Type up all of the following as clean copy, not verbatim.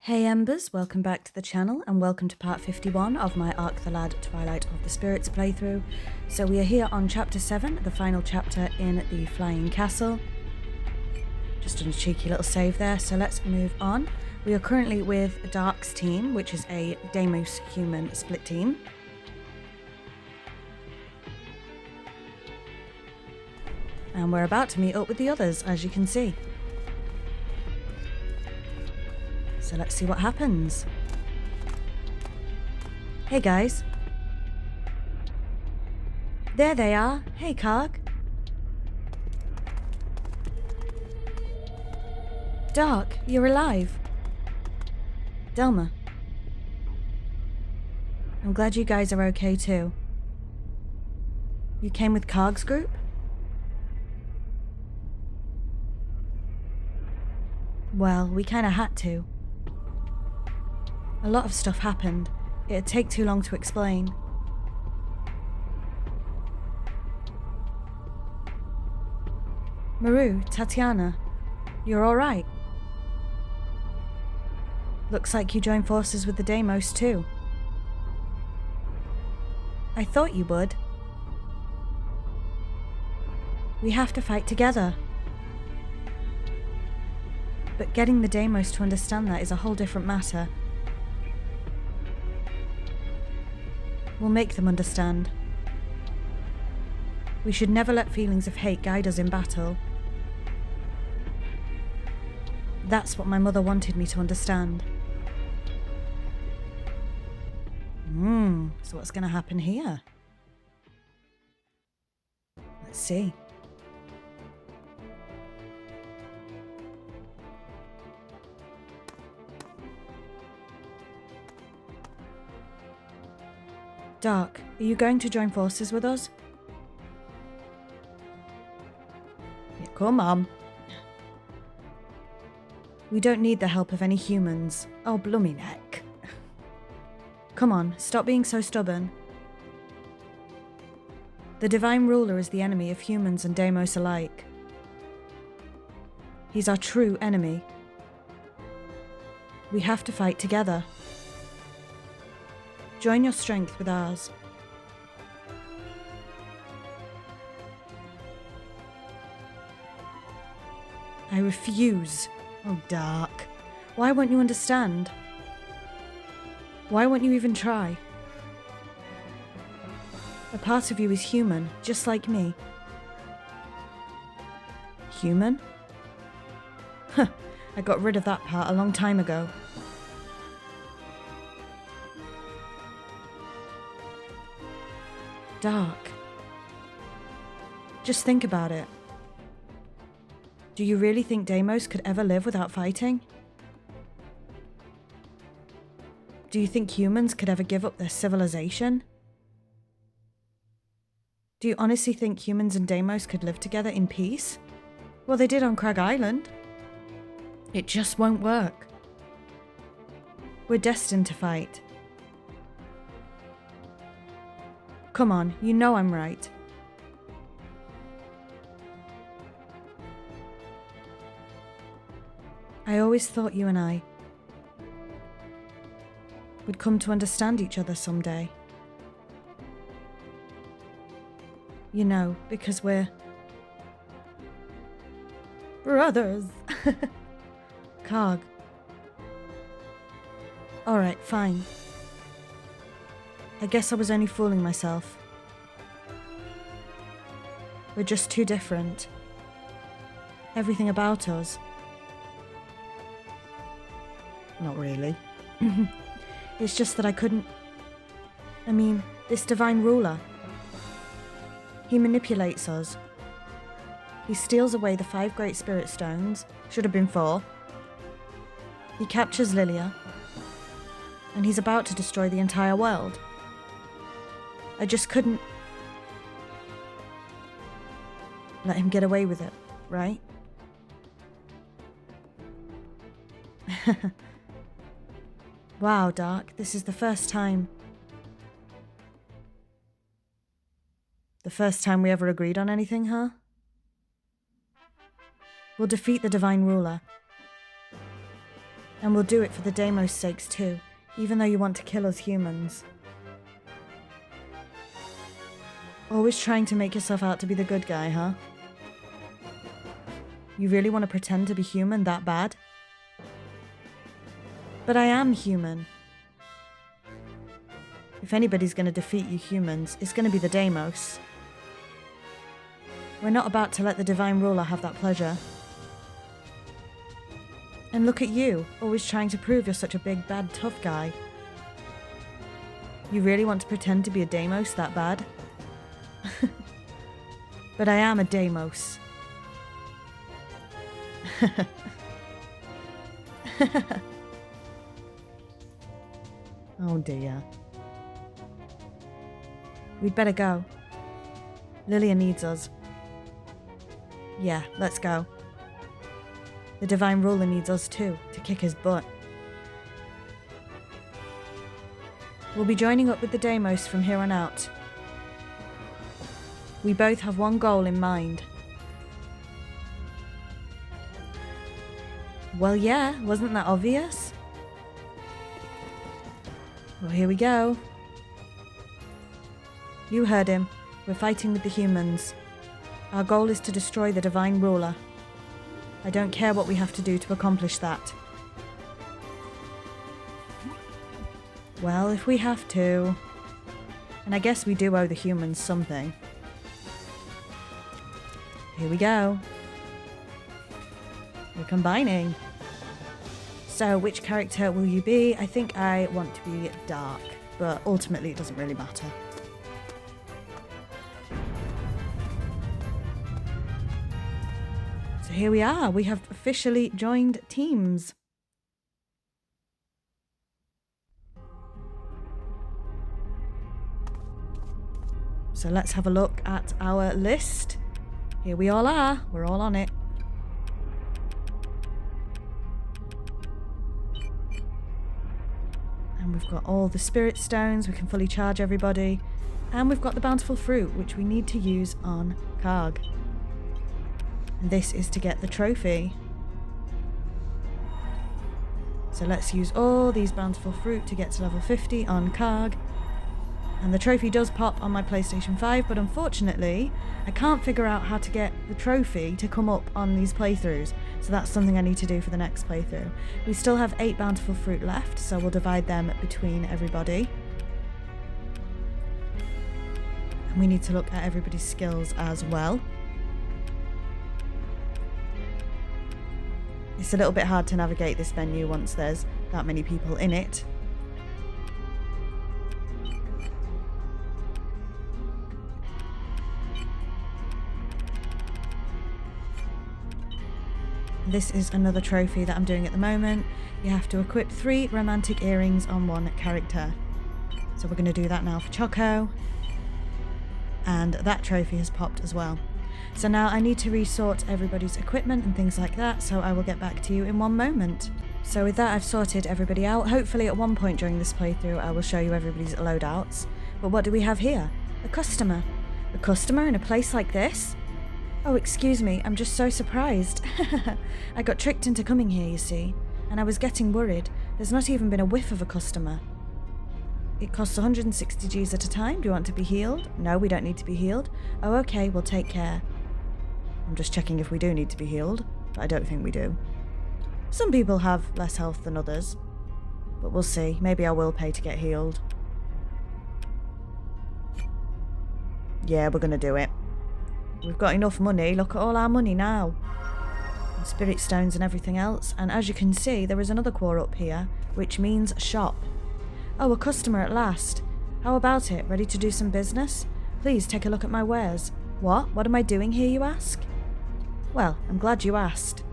Hey Embers, welcome back to the channel and welcome to part 51 of my Ark the Lad Twilight of the Spirits playthrough. So we are here on chapter 7, the final chapter in the Flying Castle. Just done a cheeky little save there, so let's move on. We are currently with Dark's team, which is a Deimos human split team. And we're about to meet up with the others, as you can see. So let's see what happens. Hey guys. There they are. Hey Karg. Dark, you're alive. Delma. I'm glad you guys are okay too. You came with Karg's group? Well, we kinda had to. A lot of stuff happened. It'd take too long to explain. Maru, Tatiana, you're alright? Looks like you joined forces with the Deimos too. I thought you would. We have to fight together. But getting the Deimos to understand that is a whole different matter. We'll make them understand. We should never let feelings of hate guide us in battle. That's what my mother wanted me to understand. So what's going to happen here? Let's see. Dark, are you going to join forces with us? Yeah, come on. We don't need the help of any humans. Oh, blummy neck. Come on, stop being so stubborn. The Divine Ruler is the enemy of humans and Deimos alike. He's our true enemy. We have to fight together. Join your strength with ours. I refuse. Oh, Dark. Why won't you understand? Why won't you even try? A part of you is human, just like me. Human? Huh, I got rid of that part a long time ago. Dark. Just think about it. Do you really think Deimos could ever live without fighting? Do you think humans could ever give up their civilization? Do you honestly think humans and Deimos could live together in peace? Well, they did on Crag Island. It just won't work. We're destined to fight. Come on, you know I'm right. I always thought you and I would come to understand each other someday. You know, because we're brothers. Karg. Alright, fine. I guess I was only fooling myself. We're just too different. Everything about us. Not really. It's just that I couldn't... I mean, this Divine Ruler. He manipulates us. He steals away the 5 Great Spirit Stones. Should have been 4. He captures Lilia. And he's about to destroy the entire world. I just couldn't let him get away with it, right? Wow, Dark, this is the first time. The first time we ever agreed on anything, huh? We'll defeat the Divine Ruler. And we'll do it for the Deimos' sakes too, even though you want to kill us humans. Always trying to make yourself out to be the good guy, huh? You really want to pretend to be human that bad? But I am human. If anybody's going to defeat you humans, it's going to be the Deimos. We're not about to let the Divine Ruler have that pleasure. And look at you, always trying to prove you're such a big, bad, tough guy. You really want to pretend to be a Deimos that bad? But I am a Deimos. Oh dear. We'd better go. Lilia needs us. Yeah, let's go. The Divine Ruler needs us too, to kick his butt. We'll be joining up with the Deimos from here on out. We both have one goal in mind. Well, yeah, wasn't that obvious? Well, here we go. You heard him. We're fighting with the humans. Our goal is to destroy the Divine Ruler. I don't care what we have to do to accomplish that. Well, if we have to. And I guess we do owe the humans something. Here we go. We're combining. So, which character will you be? I think I want to be dark, but ultimately it doesn't really matter. So here we are. We have officially joined teams. So let's have a look at our list. Here we all are. We're all on it. And we've got all the spirit stones. We can fully charge everybody. And we've got the bountiful fruit, which we need to use on Karg. And this is to get the trophy. So let's use all these bountiful fruit to get to level 50 on Karg. And the trophy does pop on my PlayStation 5, but unfortunately, I can't figure out how to get the trophy to come up on these playthroughs. So that's something I need to do for the next playthrough. We still have 8 bountiful fruit left, so we'll divide them between everybody. And we need to look at everybody's skills as well. It's a little bit hard to navigate this menu once there's that many people in it. This is another trophy that I'm doing at the moment. You have to equip 3 romantic earrings on one character. So we're going to do that now for Choco. And that trophy has popped as well. So now I need to resort everybody's equipment and things like that, so I will get back to you in one moment. So with that, I've sorted everybody out. Hopefully at one point during this playthrough I will show you everybody's loadouts. But what do we have here? A customer. A customer in a place like this? Oh, excuse me, I'm just so surprised. I got tricked into coming here, you see, and I was getting worried. There's not even been a whiff of a customer. It costs 160 Gs at a time. Do you want to be healed? No, we don't need to be healed. Oh, okay, we'll take care. I'm just checking if we do need to be healed, but I don't think we do. Some people have less health than others, but we'll see. Maybe I will pay to get healed. Yeah, we're gonna do it. We've got enough money. Look at all our money now. And spirit stones and everything else. And as you can see, there is another core up here, which means shop. Oh, a customer at last. How about it? Ready to do some business? Please take a look at my wares. What? What am I doing here, you ask? Well, I'm glad you asked.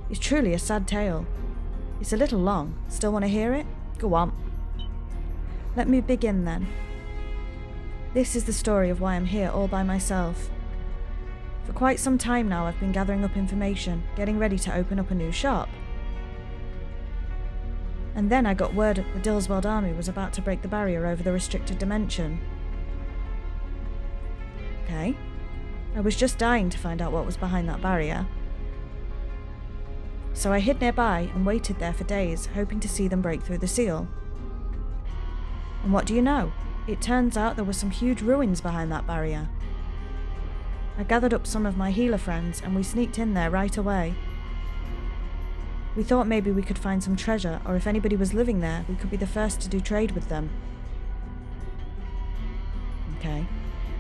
It's truly a sad tale. It's a little long. Still want to hear it? Go on. Let me begin then. This is the story of why I'm here all by myself. For quite some time now I've been gathering up information, getting ready to open up a new shop. And then I got word that the Dillsweld army was about to break the barrier over the restricted dimension. Okay. I was just dying to find out what was behind that barrier. So I hid nearby and waited there for days, hoping to see them break through the seal. And what do you know? It turns out there were some huge ruins behind that barrier. I gathered up some of my healer friends and we sneaked in there right away. We thought maybe we could find some treasure, or if anybody was living there, we could be the first to do trade with them. Okay,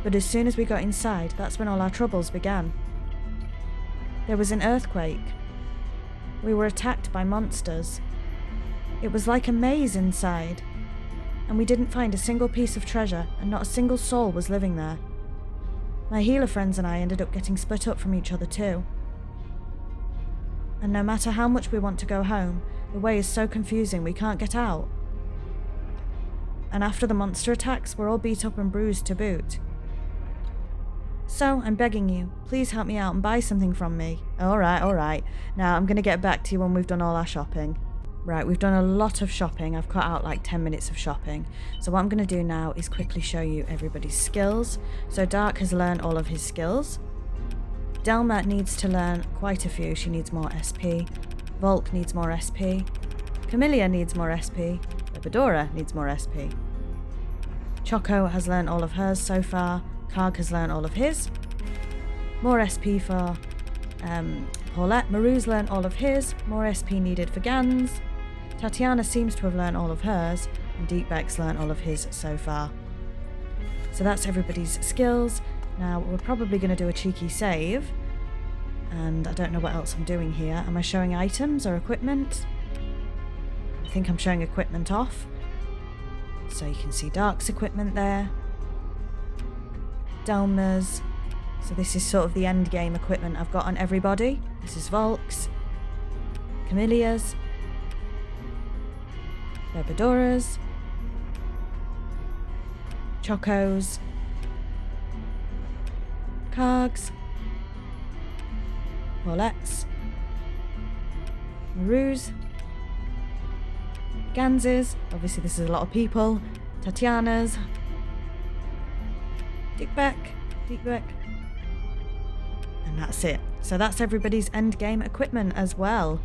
but as soon as we got inside, that's when all our troubles began. There was an earthquake. We were attacked by monsters. It was like a maze inside, and we didn't find a single piece of treasure, and not a single soul was living there. My healer friends and I ended up getting split up from each other too. And no matter how much we want to go home, the way is so confusing we can't get out. And after the monster attacks, we're all beat up and bruised to boot. So, I'm begging you, please help me out and buy something from me. Alright. Now, I'm going to get back to you when we've done all our shopping. Right, we've done a lot of shopping. I've cut out like 10 minutes of shopping. So what I'm going to do now is quickly show you everybody's skills. So Dark has learned all of his skills. Delma needs to learn quite a few. She needs more SP. Volk needs more SP. Camellia needs more SP. Lepidora needs more SP. Choco has learned all of hers so far. Karg has learned all of his. More SP for Paulette. Maru's learned all of his. More SP needed for Gans. Tatiana seems to have learned all of hers. And Deepbeck's learned all of his so far. So that's everybody's skills. Now, we're probably going to do a cheeky save, and I don't know what else I'm doing here. Am I showing items or equipment? I think I'm showing equipment off. So you can see Dark's equipment there. Delma's. So this is sort of the end game equipment I've got on everybody. This is Volk's. Camellia's. Lepidora's. Choco's. Karg's, Paulette's, Maru's, Gans's, obviously this is a lot of people, Tatiana's, Deepbeck, and that's it. So that's everybody's endgame equipment as well.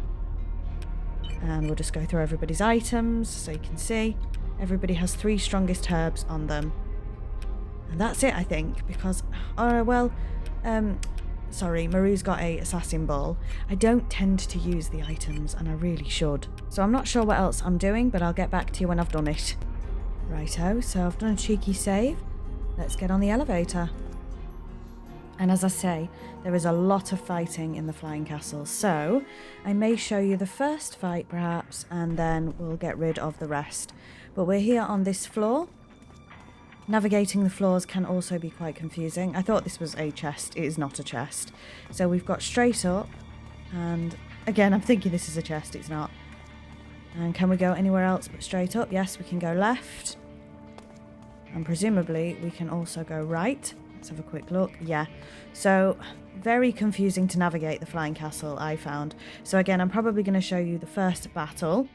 And we'll just go through everybody's items so you can see. Everybody has 3 strongest herbs on them. And that's it, I think, because, sorry, Maru's got a assassin ball. I don't tend to use the items, and I really should. So I'm not sure what else I'm doing, but I'll get back to you when I've done it. Righto, so I've done a cheeky save. Let's get on the elevator. And as I say, there is a lot of fighting in the Flying Castle, so I may show you the first fight perhaps, and then we'll get rid of the rest. But we're here on this floor. Navigating the floors can also be quite confusing. I thought this was a chest. It is not a chest. So we've got straight up, and again, I'm thinking this is a chest. It's not. And can we go anywhere else but straight up? Yes, we can go left. And presumably we can also go right. Let's have a quick look. Yeah. So very confusing to navigate the Flying Castle, I found. So again, I'm probably going to show you the first battle,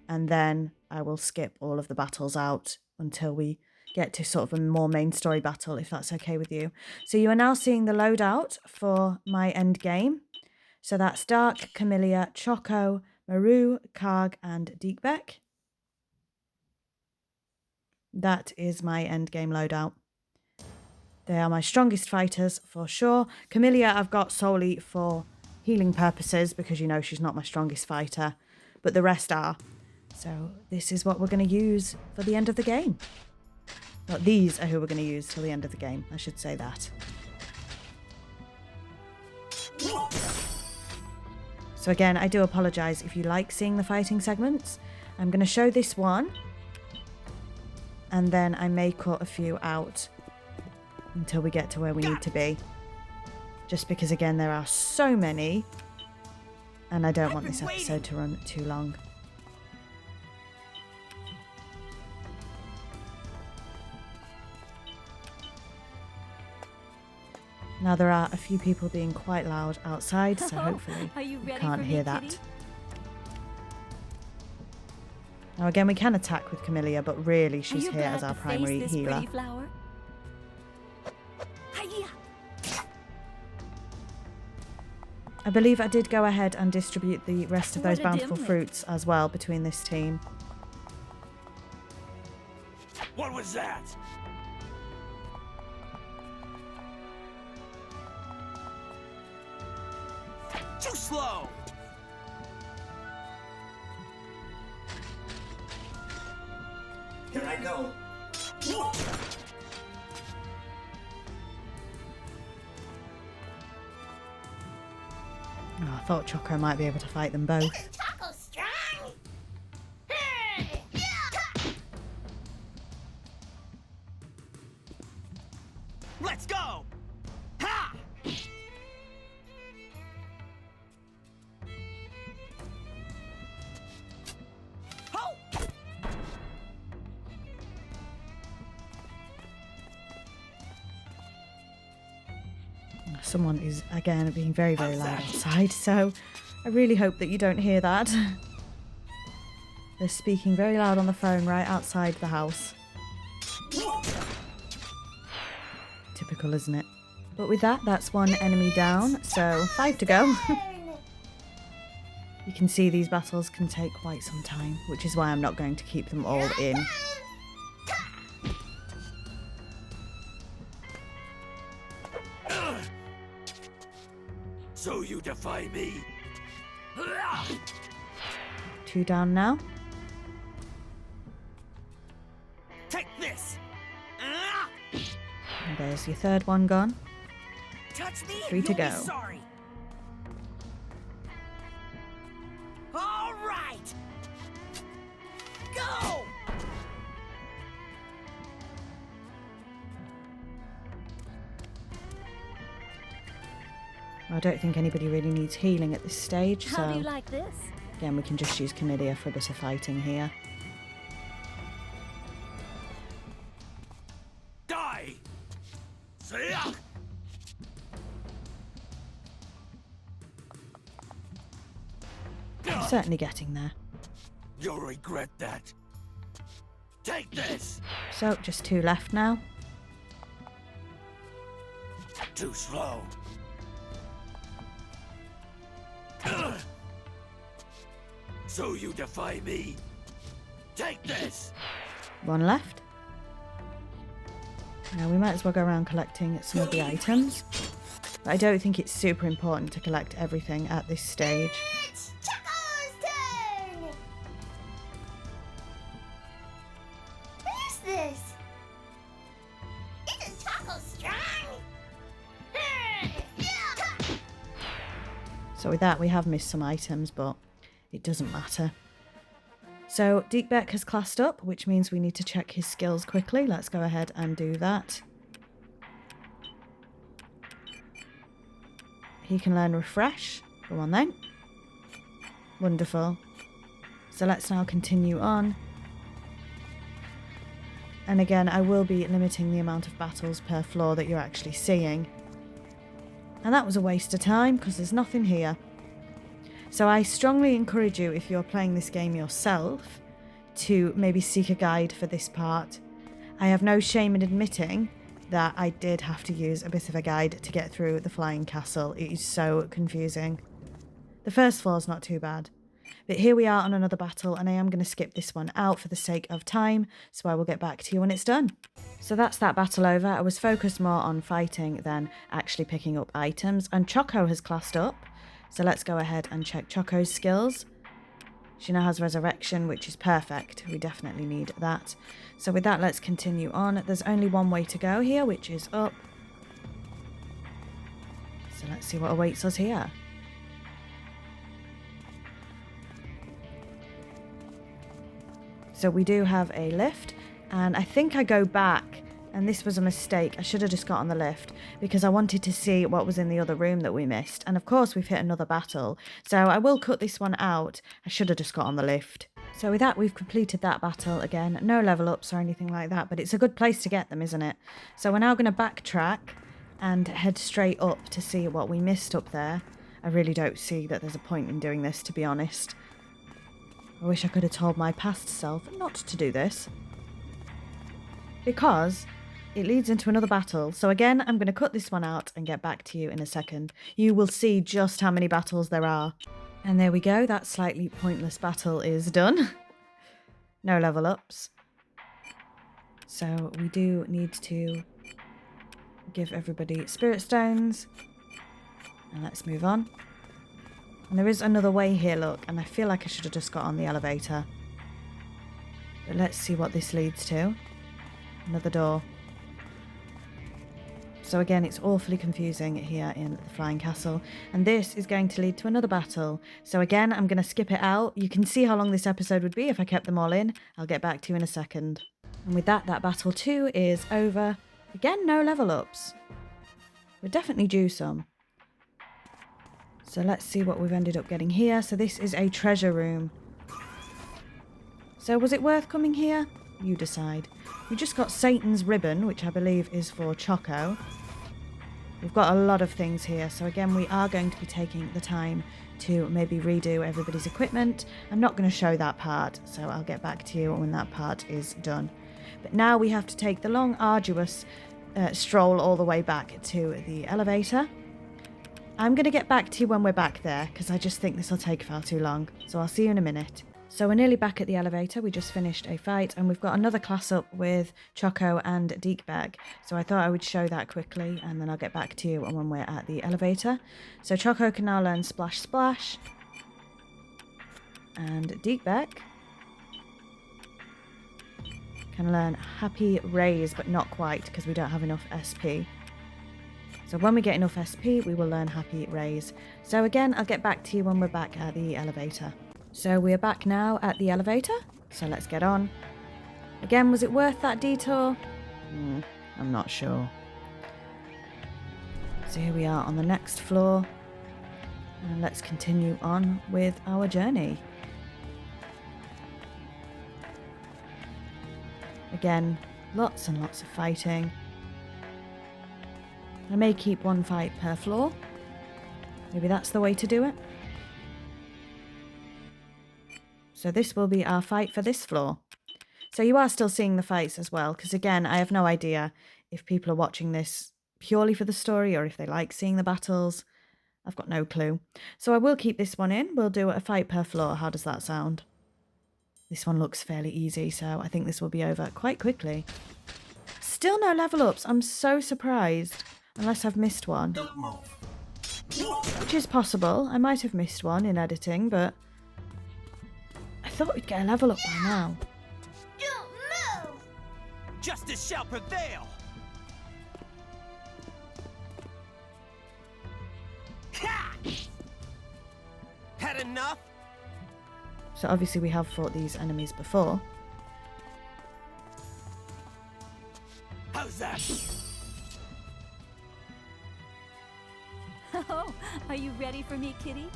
and then I will skip all of the battles out until we get to sort of a more main story battle, if that's okay with you. So you are now seeing the loadout for my end game. So that's Dark, Camellia, Choco, Maru, Karg, and Deepbeck. That is my end game loadout. They are my strongest fighters for sure. Camellia I've got solely for healing purposes because you know she's not my strongest fighter, but the rest are. So this is what we're going to use for the end of the game. Well, these are who we're going to use till the end of the game. I should say that. So again, I do apologise if you like seeing the fighting segments. I'm going to show this one. And then I may cut a few out until we get to where we need to be. Just because, again, there are so many. And I don't want this episode to run too long. Now there are a few people being quite loud outside, so hopefully you can't hear that. Now again, we can attack with Camellia, but really she's here as our primary healer. I believe I did go ahead and distribute the rest of those What a bountiful dimwit. fruits as well between this team. What was that? Too slow! Here I go. Oh, I thought Choco might be able to fight them both. Taco strong. Let's go! Ha! Ho! Someone is, again, being very, very loud outside, so I really hope that you don't hear that. They're speaking very loud on the phone right outside the house. Typical, isn't it? But with that, that's one enemy down, so 5 to go. You can see these battles can take quite some time, which is why I'm not going to keep them all in. So you defy me? 2 down now. Take this! And there's your third one gone. Touch me 3 and to you'll be go. sorry. All right. Go! I don't think anybody really needs healing at this stage, How do so you like this? again, we can just use Chlamydia for a bit of fighting here. Die! See ya! Certainly getting there. You'll regret that. Take this! So, just 2 left now. Too slow. So you defy me? Take this! 1 left. Now we might as well go around collecting some of the items. But I don't think it's super important to collect everything at this stage. It's Choco's turn. What is this? Isn't Taco strong? So with that, we have missed some items, but it doesn't matter. So Deekbeck has classed up, which means we need to check his skills quickly. Let's go ahead and do that. He can learn Refresh. Go on then. Wonderful. So let's now continue on. And again, I will be limiting the amount of battles per floor that you're actually seeing. And that was a waste of time because there's nothing here. So I strongly encourage you, if you're playing this game yourself, to maybe seek a guide for this part. I have no shame in admitting that I did have to use a bit of a guide to get through the flying castle. It is so confusing. The first floor's not too bad. But here we are on another battle, and I am going to skip this one out for the sake of time, so I will get back to you when it's done. So that's that battle over. I was focused more on fighting than actually picking up items, and Choco has classed up. So let's go ahead and check Choco's skills. She now has Resurrection, which is perfect. We definitely need that. So with that, let's continue on. There's only one way to go here, which is up. So let's see what awaits us here. So we do have a lift, and I think I go back, and this was a mistake. I should have just got on the lift because I wanted to see what was in the other room that we missed. And of course we've hit another battle, so I will cut this one out. I should have just got on the lift. So with that, we've completed that battle again. No level ups or anything like that, but it's a good place to get them, isn't it? So we're now going to backtrack and head straight up to see what we missed up there. I really don't see that there's a point in doing this, to be honest. I wish I could have told my past self not to do this. Because it leads into another battle. So again, I'm going to cut this one out and get back to you in a second. You will see just how many battles there are. And there we go. That slightly pointless battle is done. No level ups. So we do need to give everybody spirit stones. And let's move on. And there is another way here, look. And I feel like I should have just got on the elevator. But let's see what this leads to. Another door. So again, it's awfully confusing here in the Flying Castle. And this is going to lead to another battle. So again, I'm going to skip it out. You can see how long this episode would be if I kept them all in. I'll get back to you in a second. And with that battle too is over. Again, no level ups. We're definitely due some. So let's see what we've ended up getting here. So this is a treasure room. So was it worth coming here? You decide. We just got Satan's ribbon, which I believe is for Choco. We've got a lot of things here. So again, we are going to be taking the time to maybe redo everybody's equipment. I'm not going to show that part, so I'll get back to you when that part is done. But now we have to take the long, arduous stroll all the way back to the elevator. I'm going to get back to you when we're back there, because I just think this will take far too long. So I'll see you in a minute. So we're nearly back at the elevator. We just finished a fight, and we've got another class up with Choco and Deekbag. So I thought I would show that quickly, and then I'll get back to you when we're at the elevator. So Choco can now learn Splash Splash. And Deekbag can learn Happy Raise, but not quite, because we don't have enough SP. So when we get enough SP, we will learn Happy Raise. So again, I'll get back to you when we're back at the elevator. So we're back now at the elevator, so let's get on. Again, was it worth that detour? I'm not sure. So here we are on the next floor, and let's continue on with our journey. Again, lots and lots of fighting. I may keep one fight per floor. Maybe that's the way to do it. So this will be our fight for this floor. So you are still seeing the fights as well, because again, I have no idea if people are watching this purely for the story or if they like seeing the battles. I've got no clue. So I will keep this one in. We'll do a fight per floor. How does that sound? This one looks fairly easy, so I think this will be over quite quickly. Still no level ups. I'm so surprised, unless I've missed one. Don't move. Which is possible. I might have missed one in editing, but I thought we'd get a level up by now. Don't move! Justice shall prevail! Ha! Had enough? So obviously we have fought these enemies before. How's that? Oh, are you ready for me, kitty?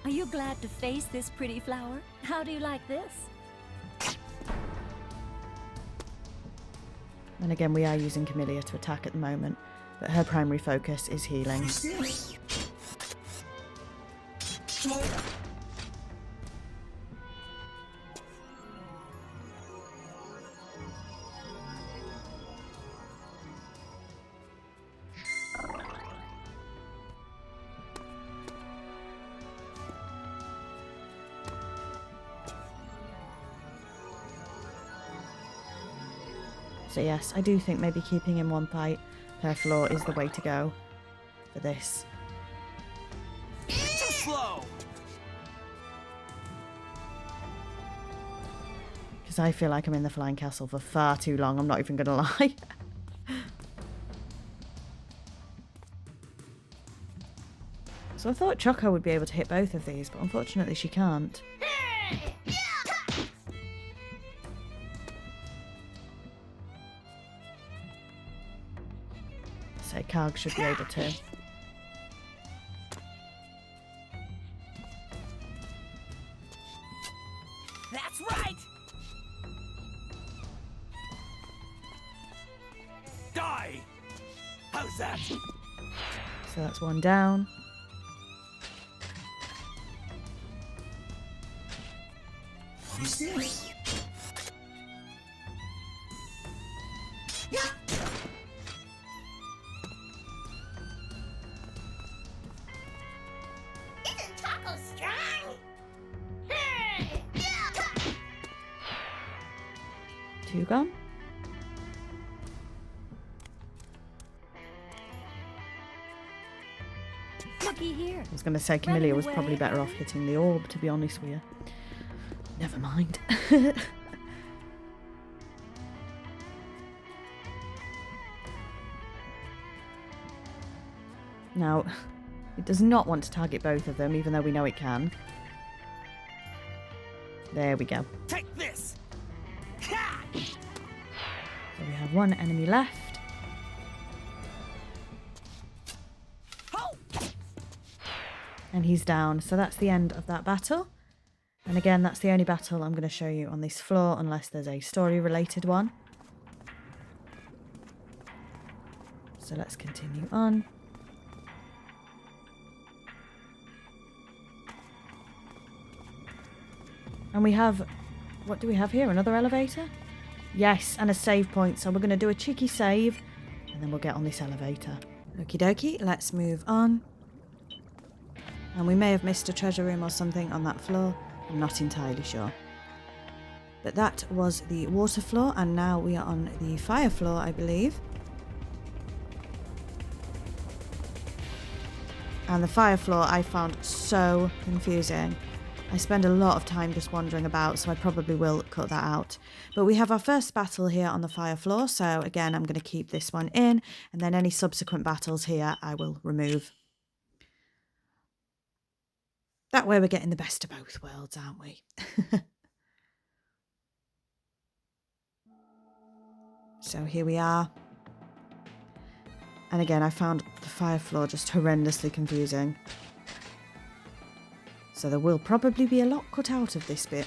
Are you glad to face this pretty flower? How do you like this? And again, we are using Camellia to attack at the moment, but her primary focus is healing. So yes, I do think maybe keeping in one fight per floor is the way to go for this. Too slow! Because I feel like I'm in the Flying Castle for far too long, I'm not even going to lie. So I thought Choco would be able to hit both of these, but unfortunately she can't. So Karg should be able to. That's right! Die! How's that? So that's one down. 2 gone. Looky here. I was going to say Camellia was probably better off hitting the orb, to be honest with you. Never mind. Now, it does not want to target both of them, even though we know it can. There we go. Take this! So we have 1 enemy left. And he's down. So that's the end of that battle. And again, that's the only battle I'm going to show you on this floor, unless there's a story-related one. So let's continue on. And we have... What do we have here? Another elevator? Yes, and a save point. So we're going to do a cheeky save, and then we'll get on this elevator. Okie dokie, let's move on. And we may have missed a treasure room or something on that floor. I'm not entirely sure. But that was the water floor, and now we are on the fire floor, I believe. And the fire floor I found so confusing. I spend a lot of time just wandering about, so I probably will cut that out. But we have our first battle here on the fire floor, so again, I'm going to keep this one in, and then any subsequent battles here I will remove. That way we're getting the best of both worlds, aren't we? So here we are. And again, I found the fire floor just horrendously confusing. So there will probably be a lot cut out of this bit.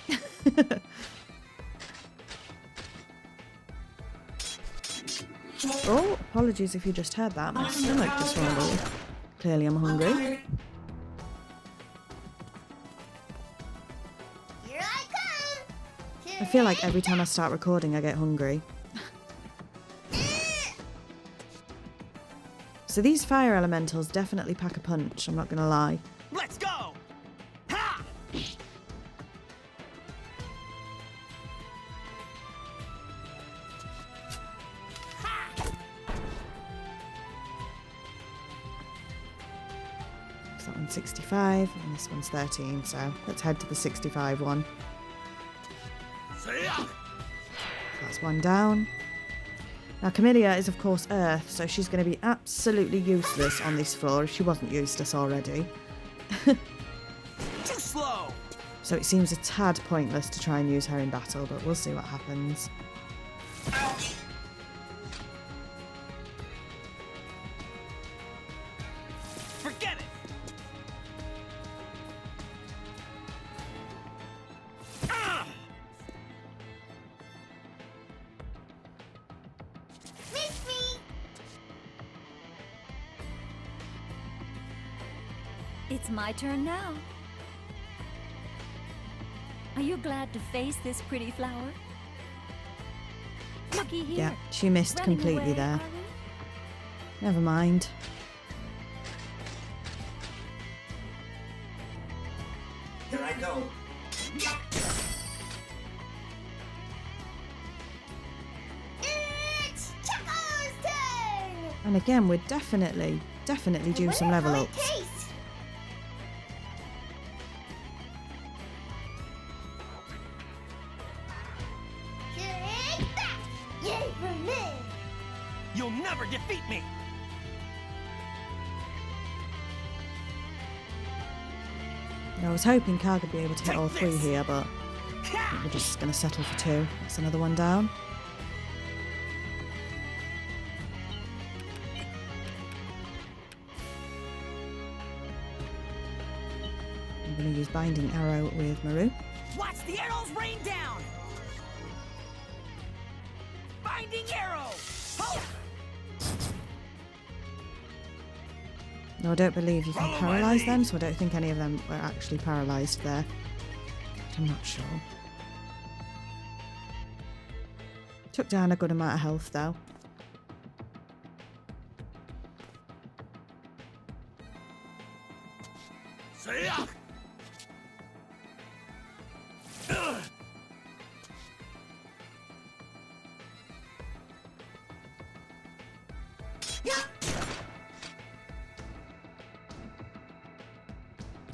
Oh, apologies if you just heard that. My stomach just rumbled. Clearly I'm hungry. Here I come. I feel like every time I start recording I get hungry. So these fire elementals definitely pack a punch, I'm not going to lie. Let's go! Ha! So that one's 65 and this one's 13, so let's head to the 65 one. That's one down. Now Camellia is of course Earth, so she's going to be absolutely useless on this floor if she wasn't useless already. Too slow! So it seems a tad pointless to try and use her in battle, but we'll see what happens. Forget it! Miss me. It's my turn now. Are you glad to face this pretty flower? Looky here. Yeah, she missed Running completely away, there. are we? Never mind. Here I go. It's Choco's turn. And again, we're definitely due some level Whatever it ups. takes. Take that. Yay for me. You'll never defeat me! I was hoping Karg would be able to hit Take all 3 this. here, but I think we're just going to settle for 2. That's another one down. I'm going to use Binding Arrow with Maru. Watch the arrows rain down! Binding arrow! Oh! No, I don't believe you can Follow my paralyze lead. them, so I don't think any of them were actually paralysed there. But I'm not sure. Took down a good amount of health, though. See ya!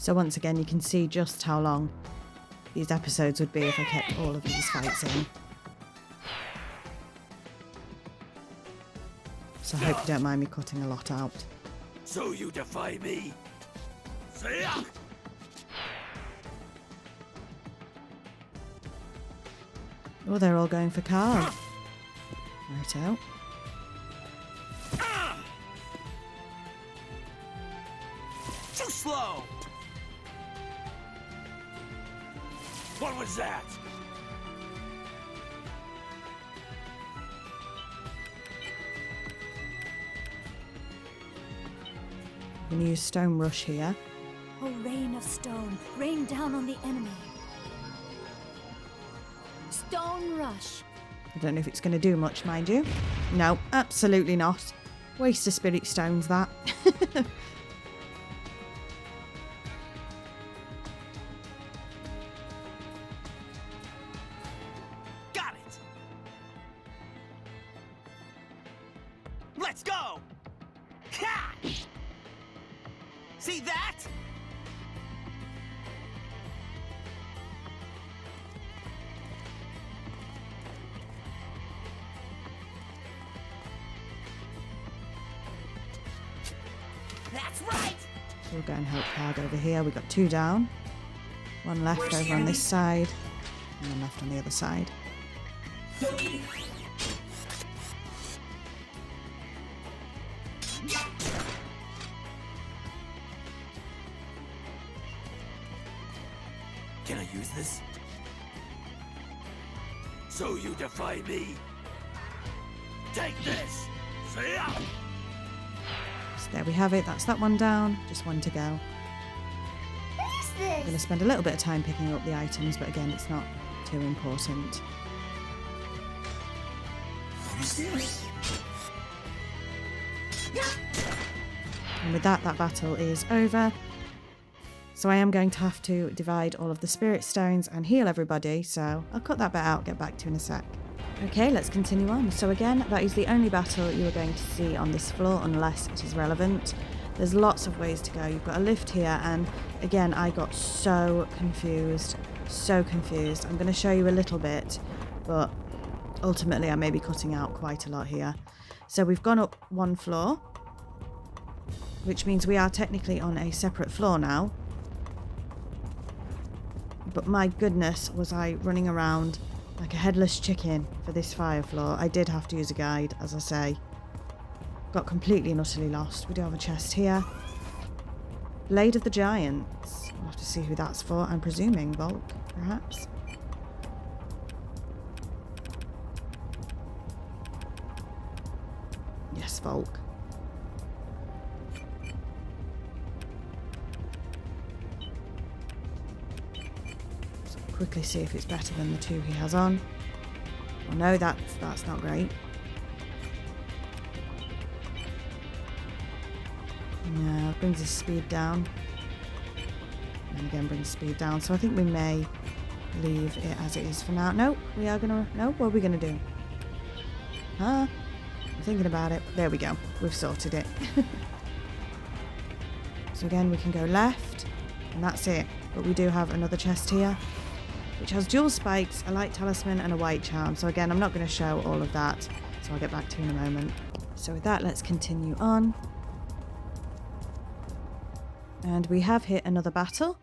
So once again, you can see just how long these episodes would be if I kept all of these fights in. So I hope you don't mind me cutting a lot out. So you defy me? Sayach! Oh, they're all going for card. Right out. Too slow. What was that? I'm going to use Stone Rush here. Oh, rain of stone, rain down on the enemy. Stone rush. I don't know if it's going to do much, mind you. No, absolutely not. Waste of spirit stones, that. Got it. Let's go. Ha! See that? That's right. We'll go and help Card over here. We've got 2 down. 1 left over on this side. And 1 left on the other side. Can I use this? So you defy me? Take this! Sayach! So there we have it. That's that one down. Just 1 to go. What is I'm going to this? spend a little bit of time picking up the items, but again, it's not too important. And with that, that battle is over. So I am going to have to divide all of the spirit stones and heal everybody, so I'll cut that bit out, get back to you in a sec. Okay, let's continue on. So again, that is the only battle you are going to see on this floor unless it is relevant. There's lots of ways to go. You've got a lift here, and again, I got so confused. I'm going to show you a little bit, but ultimately I may be cutting out quite a lot here. So we've gone up 1 floor, which means we are technically on a separate floor now. But my goodness, was I running around like a headless chicken for this fire floor. I did have to use a guide, as I say. Got completely and utterly lost. We do have a chest here. Blade of the Giants. We'll have to see who that's for. I'm presuming Volk, perhaps. Yes, Volk. Quickly see if it's better than the 2 he has on. Oh no, that's not great. No, brings his speed down. And again brings speed down. So I think we may leave it as it is for now. Nope, we are gonna... No, what are we gonna do? Huh? I'm thinking about it. There we go. We've sorted it. So again, we can go left. And that's it. But we do have another chest here, which has dual spikes, a light talisman, and a white charm. So again, I'm not going to show all of that, so I'll get back to you in a moment. So with that, let's continue on. And we have hit another battle.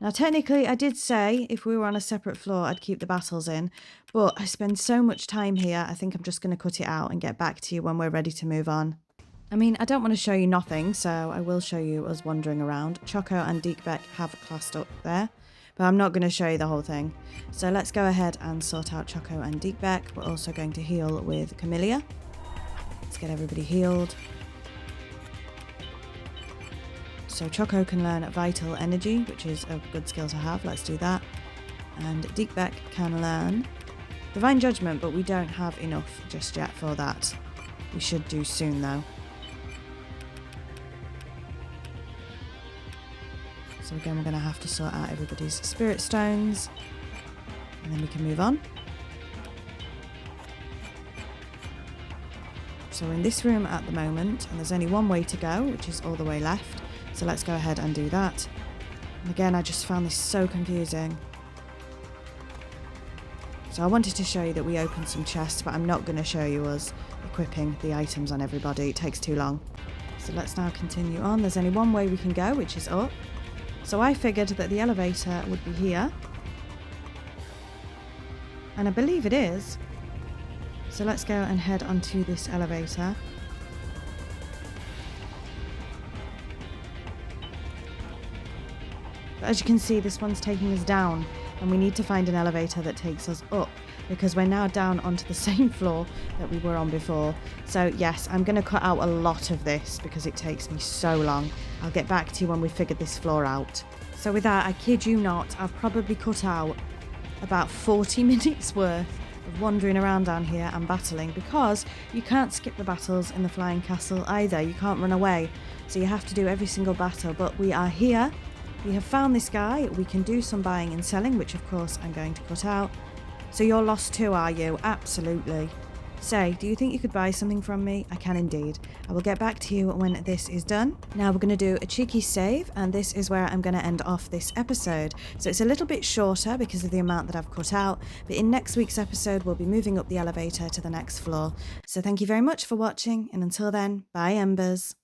Now, technically, I did say if we were on a separate floor, I'd keep the battles in, but I spend so much time here, I think I'm just going to cut it out and get back to you when we're ready to move on. I mean, I don't want to show you nothing, so I will show you us wandering around. Choco and Deekbeck have classed up there, but I'm not going to show you the whole thing. So let's go ahead and sort out Choco and Deekbeck. We're also going to heal with Camellia. Let's get everybody healed. So Choco can learn Vital Energy, which is a good skill to have. Let's do that. And Deekbeck can learn Divine Judgment, but we don't have enough just yet for that. We should do soon, though. So again, we're going to have to sort out everybody's spirit stones, and then we can move on. So we're in this room at the moment, and there's only one way to go, which is all the way left. So let's go ahead and do that. And again, I just found this so confusing. So I wanted to show you that we opened some chests, but I'm not going to show you us equipping the items on everybody. It takes too long. So let's now continue on. There's only one way we can go, which is up. So I figured that the elevator would be here. And I believe it is. So let's go and head onto this elevator. But as you can see, this one's taking us down, and we need to find an elevator that takes us up, because we're now down onto the same floor that we were on before. So yes, I'm going to cut out a lot of this because it takes me so long. I'll get back to you when we've figured this floor out. So with that, I kid you not, I've probably cut out about 40 minutes worth of wandering around down here and battling, because you can't skip the battles in the Flying Castle either. You can't run away, so you have to do every single battle. But we are here. We have found this guy. We can do some buying and selling, which of course I'm going to cut out. So you're lost too, are you? Absolutely. Say, do you think you could buy something from me? I can indeed. I will get back to you when this is done. Now we're going to do a cheeky save, and this is where I'm going to end off this episode. So it's a little bit shorter because of the amount that I've cut out, but in next week's episode we'll be moving up the elevator to the next floor. So thank you very much for watching, and until then, bye Embers.